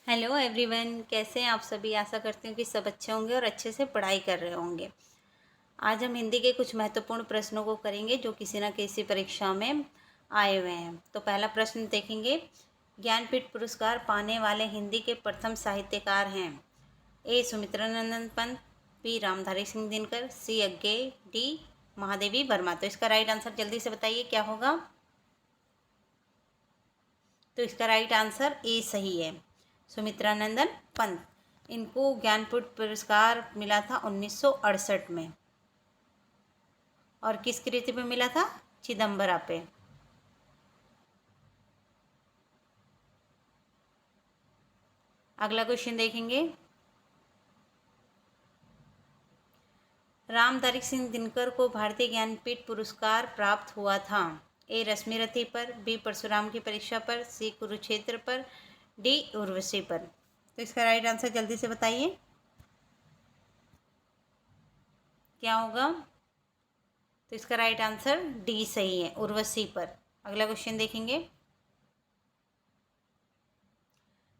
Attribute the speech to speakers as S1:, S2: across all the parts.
S1: Hello everyone, कैसे हैं आप सभी। आशा करती हूँ कि सब अच्छे होंगे और अच्छे से पढ़ाई कर रहे होंगे। आज हम हिंदी के कुछ महत्वपूर्ण प्रश्नों को करेंगे जो किसी न किसी परीक्षा में आए हुए हैं। तो पहला प्रश्न देखेंगे, ज्ञानपीठ पुरस्कार पाने वाले हिंदी के प्रथम साहित्यकार हैं। ए सुमित्रानंदन पंत, बी रामधारी सिंह दिनकर, सी अज्ञे, डी महादेवी वर्मा। तो इसका राइट आंसर जल्दी से बताइए क्या होगा। तो इसका राइट आंसर ए सही है, सुमित्रानंदन पंत। इनको ज्ञानपीठ पुरस्कार मिला था 1968 में। और किस कृति पे मिला था? चिदम्बरा पे। अगला क्वेश्चन देखेंगे, रामधारी सिंह दिनकर को भारतीय ज्ञानपीठ पुरस्कार प्राप्त हुआ था। ए रश्मिरथी पर, बी परशुराम की परीक्षा पर, सी कुरुक्षेत्र पर, डी उर्वशी पर। तो इसका राइट आंसर जल्दी से बताइए क्या होगा। तो इसका राइट आंसर डी सही है, उर्वशी पर। अगला क्वेश्चन देखेंगे,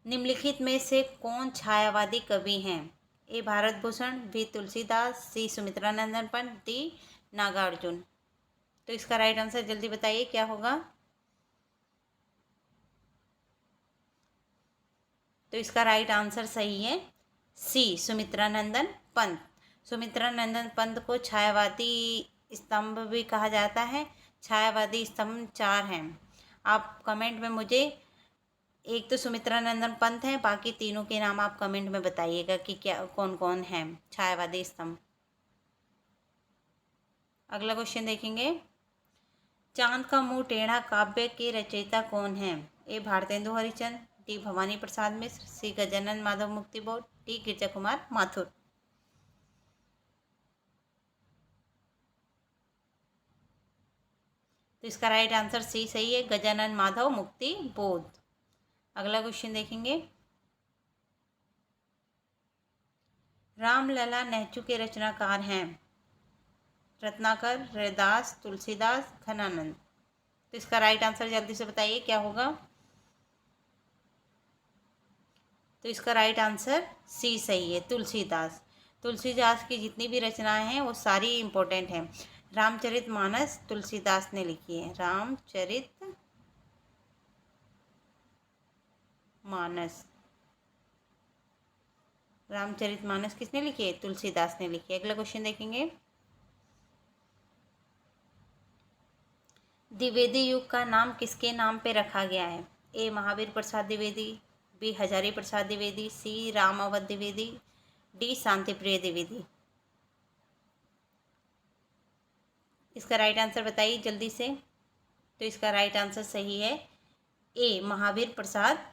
S1: निम्नलिखित में से कौन छायावादी कवि हैं? ए भारत भूषण, बी तुलसीदास, सी सुमित्रानंदन पंत, डी नागार्जुन। तो इसका राइट आंसर जल्दी बताइए क्या होगा। तो इसका राइट आंसर सही है, सी सुमित्रानंदन पंत। सुमित्रानंदन पंत को छायावादी स्तंभ भी कहा जाता है। छायावादी स्तंभ 4 हैं। आप कमेंट में मुझे, एक तो सुमित्रानंदन पंत है, बाकी तीनों के नाम आप कमेंट में बताइएगा कि क्या कौन कौन है छायावादी स्तंभ। अगला क्वेश्चन देखेंगे, चांद का मुंह टेढ़ा काव्य के रचयिता कौन है? ए भारतेंदु हरिचंद, डी भवानी प्रसाद मिश्र, सी गजानन माधव मुक्तिबोध, डी गिरजा कुमार माथुर। तो इसका राइट आंसर सी सही है, गजानन माधव मुक्तिबोध। अगला क्वेश्चन देखेंगे, रामलला नेहचु के रचनाकार हैं। रत्नाकर, रैदास, तुलसीदास, घनानंद। तो इसका राइट आंसर जल्दी से बताइए क्या होगा। तो इसका राइट आंसर सी सही है, तुलसीदास। तुलसीदास की जितनी भी रचनाएं हैं वो सारी इम्पोर्टेंट हैं। रामचरित मानस तुलसीदास ने लिखी है। रामचरित मानस, रामचरित मानस किसने लिखी है? तुलसीदास ने लिखी है। अगला क्वेश्चन देखेंगे, द्विवेदी युग का नाम किसके नाम पे रखा गया है? ए महावीर प्रसाद द्विवेदी, बी हजारी प्रसाद द्विवेदी, सी राम अवध द्विवेदी, डी शांति प्रिय द्विवेदी। इसका राइट आंसर बताइए जल्दी से। तो इसका राइट आंसर सही है, ए महावीर प्रसाद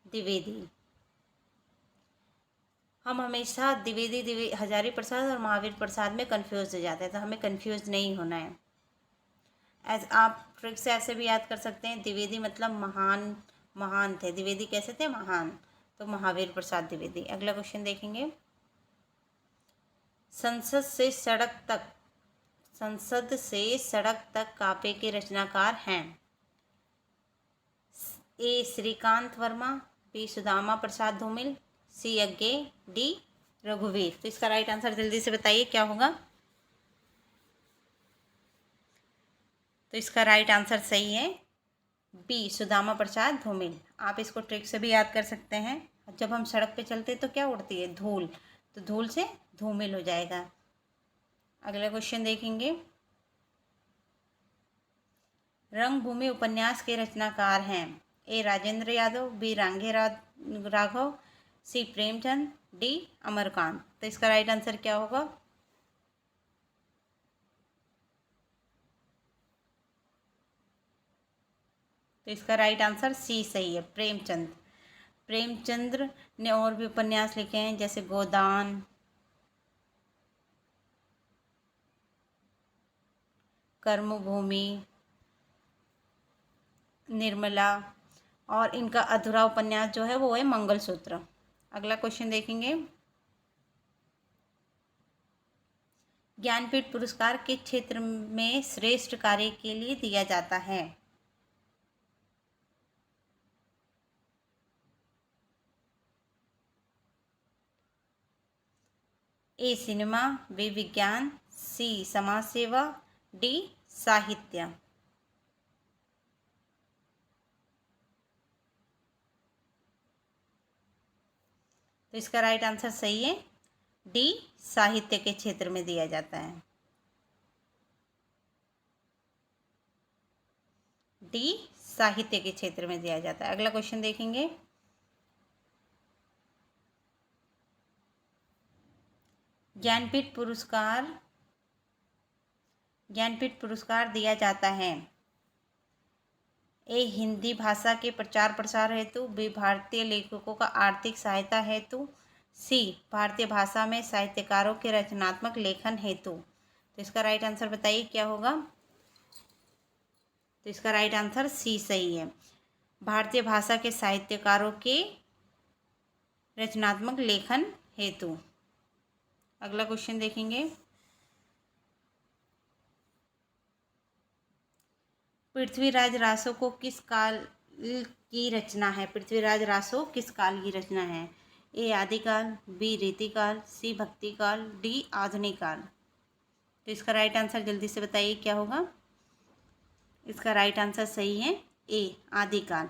S1: द्विवेदी। हम हमेशा हजारी प्रसाद और महावीर प्रसाद में कंफ्यूज हो जाते हैं, तो हमें कंफ्यूज नहीं होना है। आप ट्रिक से ऐसे भी याद कर सकते हैं, द्विवेदी मतलब महान, महान थे। द्विवेदी कैसे थे? महान। तो महावीर प्रसाद द्विवेदी। अगला क्वेश्चन देखेंगे, संसद से सड़क तक, संसद से सड़क तक काव्य के रचनाकार हैं। ए श्रीकांत वर्मा, बी सुदामा प्रसाद धूमिल, सी अज्ञे, डी रघुवीर। तो इसका राइट आंसर जल्दी से बताइए क्या होगा। तो इसका राइट आंसर सही है, बी सुदामा प्रसाद धूमिल। आप इसको ट्रिक से भी याद कर सकते हैं। जब हम सड़क पे चलते तो क्या उड़ती है? धूल। तो धूल से धूमिल हो जाएगा। अगला क्वेश्चन देखेंगे, रंगभूमि उपन्यास के रचनाकार हैं। ए राजेंद्र यादव, बी राघव, सी प्रेमचंद, डी अमरकांत। तो इसका राइट आंसर क्या होगा। तो इसका राइट आंसर सी सही है, प्रेमचंद। प्रेमचंद्र ने और भी उपन्यास लिखे हैं जैसे गोदान, कर्मभूमि, निर्मला, और इनका अधूरा उपन्यास जो है वो है मंगलसूत्र। अगला क्वेश्चन देखेंगे, ज्ञानपीठ पुरस्कार किस क्षेत्र में श्रेष्ठ कार्य के लिए दिया जाता है? ए सिनेमा, बी विज्ञान, सी समाज सेवा, डी साहित्य। तो इसका राइट आंसर सही है, डी साहित्य के क्षेत्र में दिया जाता है। डी साहित्य के क्षेत्र में दिया जाता है। अगला क्वेश्चन देखेंगे। ज्ञानपीठ पुरस्कार दिया जाता है। ए हिंदी भाषा के प्रचार प्रसार हेतु, बी भारतीय लेखकों का आर्थिक सहायता हेतु, सी भारतीय भाषा में साहित्यकारों के रचनात्मक लेखन हेतु। तो इसका राइट आंसर बताइए क्या होगा। तो इसका राइट आंसर सी सही है, भारतीय भाषा के साहित्यकारों के रचनात्मक लेखन हेतु। अगला क्वेश्चन देखेंगे। पृथ्वीराज रासो को किस काल की रचना है। पृथ्वीराज रासो किस काल की रचना है। ए आदिकाल, बी रीतिकाल, सी भक्तिकाल, डी आधुनिक काल। तो इसका राइट आंसर जल्दी से बताइए क्या होगा। इसका राइट आंसर सही है, ए आदिकाल।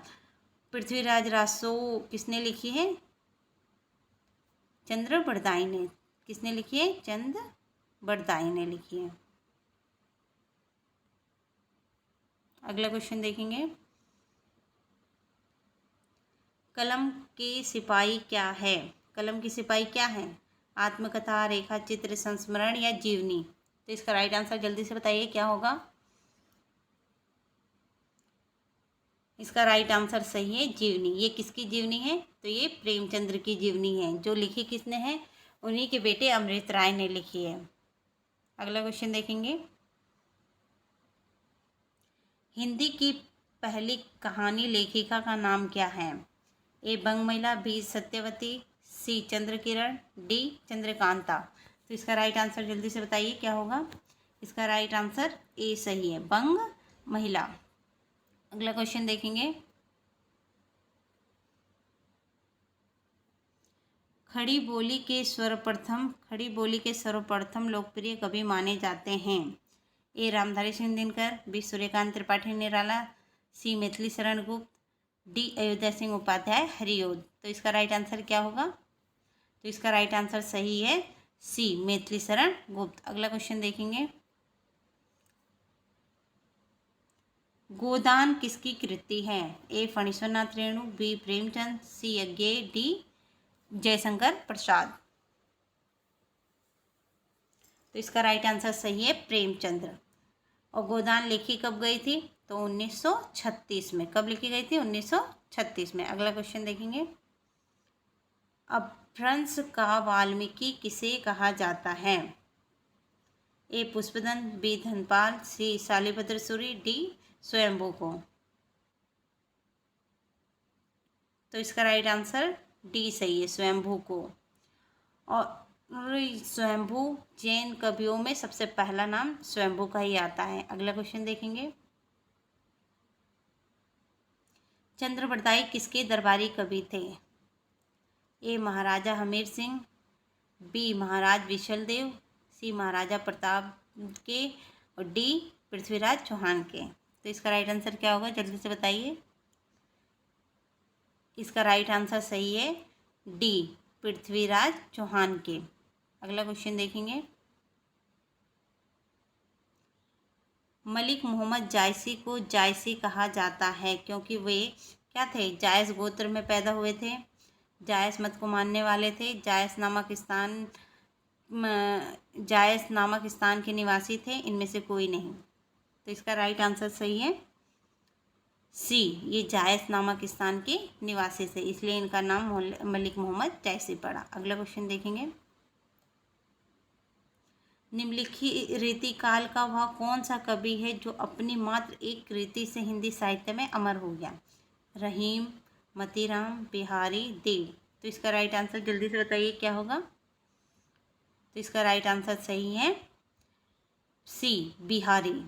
S1: पृथ्वीराज रासो किसने लिखी है। चंद्र बरदाई ने। किसने लिखी है। चंद्र बरदाई ने लिखी है। अगला क्वेश्चन देखेंगे। कलम की सिपाही क्या है। कलम की सिपाही क्या है। आत्मकथा, रेखा चित्र, संस्मरण या जीवनी। तो इसका राइट आंसर जल्दी से बताइए क्या होगा। इसका राइट आंसर सही है, जीवनी। ये किसकी जीवनी है। तो ये प्रेमचंद्र की जीवनी है, जो लिखी किसने है। उन्हीं के बेटे अमृत राय ने लिखी है। अगला क्वेश्चन देखेंगे। हिंदी की पहली कहानी लेखिका का नाम क्या है। ए बंग महिला, बी सत्यवती, सी चंद्रकिरण, डी चंद्रकांता। तो इसका राइट आंसर जल्दी से बताइए क्या होगा। इसका राइट आंसर ए सही है, बंग महिला। अगला क्वेश्चन देखेंगे। खड़ी बोली के सर्वप्रथम लोकप्रिय कवि माने जाते हैं। ए रामधारी सिंह दिनकर, बी सूर्यकांत त्रिपाठी निराला, सी मैथिली शरण गुप्त, डी अयोध्या सिंह उपाध्याय हरिओद। तो इसका राइट आंसर क्या होगा। तो इसका राइट आंसर सही है, सी मैथिली शरण गुप्त। अगला क्वेश्चन देखेंगे। गोदान किसकी कृति है। ए फणीश्वरनाथ रेणु, बी प्रेमचंद, सी यज्ञेय, डी जयशंकर प्रसाद। तो इसका राइट आंसर सही है, प्रेमचंद्र। और गोदान लिखी कब गई थी। तो 1936 में। कब लिखी गई थी। 1936 में। अगला क्वेश्चन देखेंगे। अपभ्रंश का वाल्मीकि किसे कहा जाता है। ए पुष्पदंत, बी धनपाल, सी शालिभद्र सूरी, डी स्वयंभू को। तो इसका राइट आंसर डी सही है, स्वयंभू को। और स्वयंभू जैन कवियों में सबसे पहला नाम स्वयंभू का ही आता है। अगला क्वेश्चन देखेंगे। चंद्र बरदाई किसके दरबारी कवि थे। ए महाराजा हमीर सिंह, बी महाराज विशलदेव, सी महाराजा प्रताप के, और डी पृथ्वीराज चौहान के। तो इसका राइट आंसर क्या होगा, जल्दी से बताइए। इसका राइट आंसर सही है, डी पृथ्वीराज चौहान के। अगला क्वेश्चन देखेंगे। मलिक मोहम्मद जायसी को जायसी कहा जाता है क्योंकि वे क्या थे। जायस गोत्र में पैदा हुए थे, जायस मत को मानने वाले थे, जायस नामक स्थान के निवासी थे, इनमें से कोई नहीं। तो इसका राइट आंसर सही है, सी ये जायस नामक स्थान के निवासी थे, इसलिए इनका नाम मलिक मोहम्मद जायसी पड़ा। अगला क्वेश्चन देखेंगे। निम्नलिखित रीति काल का वह कौन सा कवि है जो अपनी मात्र एक कृति से हिंदी साहित्य में अमर हो गया। रहीम, मतीराम, बिहारी, देव। तो इसका राइट आंसर जल्दी से बताइए क्या होगा। तो इसका राइट आंसर सही है, सी बिहारी।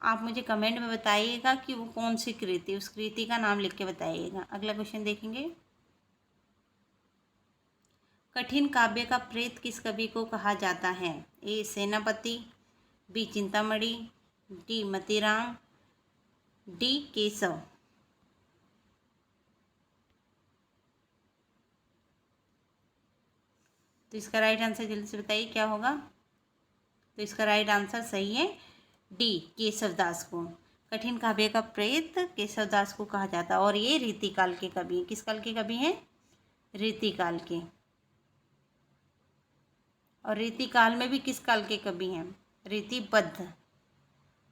S1: आप मुझे कमेंट में बताइएगा कि वो कौन सी कृति, उस कृति का नाम लिख के बताइएगा। अगला क्वेश्चन देखेंगे। कठिन काव्य का प्रेत किस कवि को कहा जाता है? A Senapati, B Chintamani, D Matiram, D Keshav. तो इसका राइट आंसर जल्दी से बताइए क्या होगा। तो इसका राइट आंसर सही है डी केशवदास को। कठिन काव्य का प्रेत केशवदास को कहा जाता है और ये रीतिकाल के कवि। किस काल के कवि हैं? रीतिकाल के। और रीतिकाल में भी किस काल के कवि हैं? रीतिबद्ध।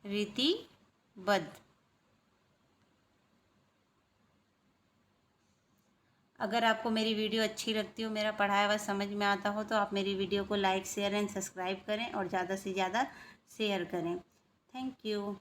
S1: रीतिबद्ध। अगर आपको मेरी वीडियो अच्छी लगती हो, मेरा पढ़ाया हुआ समझ में आता हो, तो आप मेरी वीडियो को लाइक शेयर एंड सब्सक्राइब करें और ज़्यादा से ज़्यादा शेयर करें। Thank you.